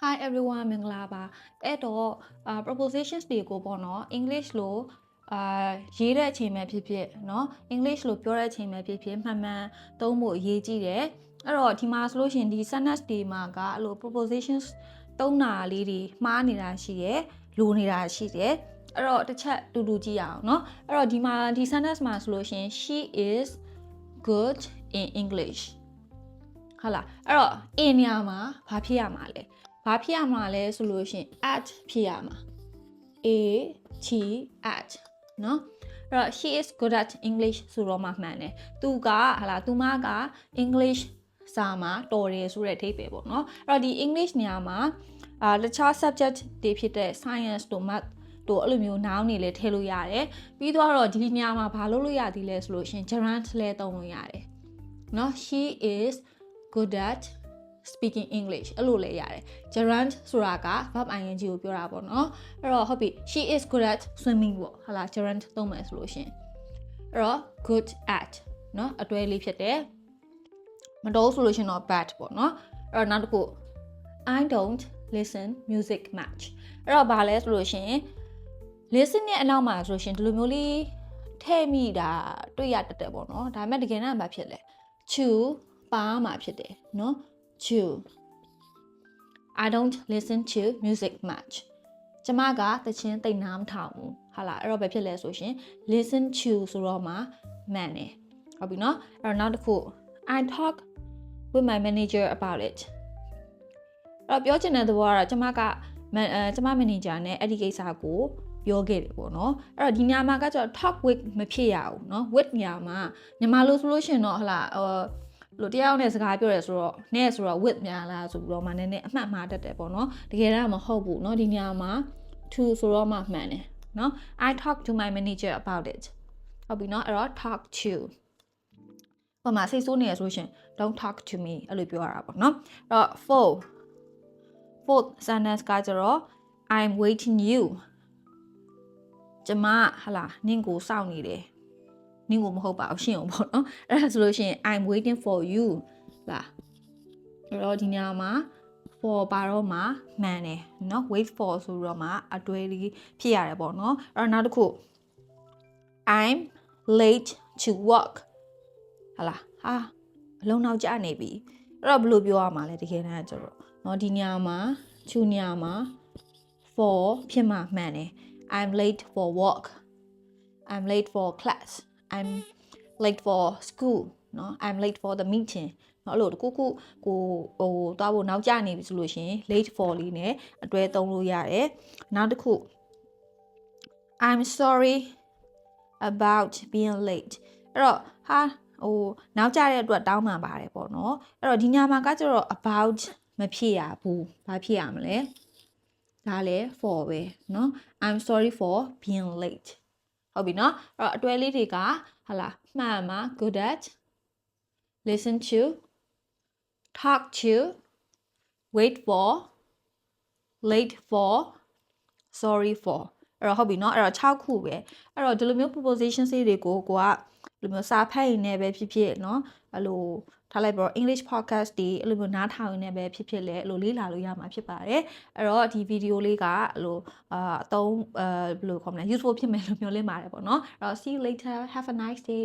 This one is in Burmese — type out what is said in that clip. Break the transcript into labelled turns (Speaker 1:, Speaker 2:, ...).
Speaker 1: Hi everyone မင်္ဂလာပါအဲ့တော့ propositions တွေကိုပေါ့နော် English လို့ရေးတဲ့အချိန်မှာဖြစ်ဖြစ်เนาะ English လို့ပြောတဲ့အချိန်မှာဖြစ်ဖြစ်မှန်မှန်သုံးဖို့အရေးကြီးတယ်အဲ့တော့ဒီမှာဆိုလို့ရှိရင်ဒီ sentence တွေမှာကအဲ့လို propositions သုံးတာလေးတွေမှားနေတာရှိတယ်လိုနေတာရှိတယ်အဲ့တော့တစ်ချက်တူတူကြည့်ရအောင်เนาะအဲ့တော့ဒီမှာဒီ sentence မှာဆိုလို့ရှိရင် she is good in English ဟုတ်လားအဲ့တော့ a နေရာမှာဘာဖြစ်ရမှာလဲဘာဖြစ်ရမှာလဲဆိုလို့ရှိရင် at ဖြစ်ရမှာ at at เนาะအဲ့တော့ she is good at English ဆိုတော့မှမှန်တယ်သူကဟာလားသူမက English စာမှာတော်တယ်ဆိုတဲ့အဓိပ္ပာယ်ပေါ့เนาะအဲ့တော့ဒီ English နေရာမှာတခြား subject တွေဖြစ်တဲ့ science တို့ math တို့အဲ့လိုမျိုး noun တွေလည်းထည့်လို့ရတယ်ပြီးတော့ဒီနေရာမှာဘာလုပ်လို့ရသေးလဲဆိုလို့ရှိရင် gerund လည်းသုံးလို့ရတယ်เนาะ she is good at speaking English အဲ့လိုလည်းရတယ် gerund ဆိုတာက verb ing ကိုပြောတာပေါ့နော်အဲ့တော့ဟုတ်ပြီ she is good at swimming ပေါ့ဟာလား gerund သုံးမယ်ဆိုလို့ရှင်အဲ့တော့ good at เนาะအတွဲလေးဖြစ်တယ်မတော်ဆိုလို့ရှင်တော့ bad ပေါ့နော်အဲ့တော့နောက်တစ်ခု I don't listen music much အဲ့တော့ဘာလဲဆိုလို့ရှင် listen ရဲ့အနောက်မှာဆိုလို့ရှင်ဒီလိုမျိုးလေးထည့်မိတာတွေ့ရတတ်တယ်ပေါ့နော်ဒါပေမဲ့တကယ်တော့ဘာဖြစ်လဲ to ပါမှာဖြစ်တယ်เนาะto I don't listen to music much ကျမကသချင်းသိနားမထောင်ဘူးဟာလားအဲ့တော့ပဲဖြစ်လဲဆိုရှင် listen to ဆိုတော့မှမှန်တယ်ဟုတ်ပြီနော်အဲ့တော့နောက်တစ်ခု I talk with my manager about it အဲ့တော့ပြောချင်တဲ့သဘောကတော့ကျမ manager နဲ့အဲ့ဒီကိစ္စကိုပြောခဲ့တယ်ပေါ့နော်အဲ့တော့ဒီညမှာကကျတော့ talk with မဖြစ်ရဘူးเนาะ with ညမှာညီမလို့ဆိုလို့ရှင်တော့ဟလာလို့တရားနဲ့စကားပြောရဲဆိုတော့နဲ့ဆိုတော့ with များလားဆိုပြီးတော့မှနည်းနည်းအမှတ်မှားတတ်တယ်ပေါ့နော်တကယ်တော့မဟုတ်ဘူးเนาะဒီညမှာ to ဆိုတော့မှမှန်တယ်เนาะ I talk to my manager about it ဟုတ်ပြီเนาะအဲ့တော့ talk to ဘာမှစိတ်ဆိုးနေရဆိုရှင် don't talk to me အဲ့လိုပြောရတာပေါ့เนาะအဲ့တော့ fourth sentence ကကျတော့ I'm waiting you ကျမဟလာနင့်ကိုစောင့်နေတယ်နင့်ကိုမဟုတ်ပါဘူးရှင့်ကိုပေါ့နော်အဲ့ဒါဆိုလို့ရှိရင် I'm waiting for you လားအဲ့တော့ဒီညမှာ for ပါတော့မှမှန်တယ်เนาะ wait for ဆိုတော့မှအတွဲလေးဖြစ်ရတယ်ပေါ့နော်အဲ့တော့နောက်တစ်ခု I'm late to work ဟာလားဟာအလုံးနောက်ကျနေပြီအဲ့တော့ဘယ်လိုပြောရမှာလဲတကယ်တမ်းကျတော့เนาะဒီညမှာ to ညမှာ for ဖြစ်မှမှန်တယ်I'm late for work I'm late for class I'm late for school เนาะ I'm late for the meeting เนาะအဲ့လိုတခုခုကိုသွားဖို့နောက်ကျနေပြီဆိုလို့ရှိရင် late for လေးနဲ့အတွဲသုံးလို့ရတယ်နောက်တစ်ခု I'm sorry about being late အဲ့တော့ဟာနောက်ကျတဲ့အတွက်တောင်းပန်ပါတယ်ပေါ့နော်အဲ့တော့ဒီညမှာကကျတော့ about မဖြစ်ရဘူးဘာဖြစ်ရမလဲဒါလည်း for ပဲเนาะ I'm sorry for being late ဟုတ်ပြီเนาะအဲ့တော့အတွဲလေးတွေကဟာလားမှန်မှာ good at listen to talk to wait for late for sorry for အဲ့တော့ဟုတ်ပြီเนาะအဲ့တော့6ခုပဲအဲ့တော့ဒီလိုမျိုး proposition လေးတွေကိုကိုကဒီလိုမျိုးစာဖတ်ရင်လည်းပဲဖြစ်ဖြစ်เนาะအဲ့လိုထားလိုက်ပါတော့ English podcast တွေအဲ့လိုမျိုးနားထောင်ရင်လည်းပဲဖြစ်ဖြစ်လဲအဲ့လိုလေ့လာလို့ရမှာဖြစ်ပါတယ်အဲ့တော့ဒီဗီဒီယိုလေးကအဲ့လိုအသုံးဘယ်လိုခေါ်မလဲ useful ဖြစ်မယ်လို့မျှော်လင့်ပါတယ်ပေါ့နော်အဲ့တော့ see you later have a nice day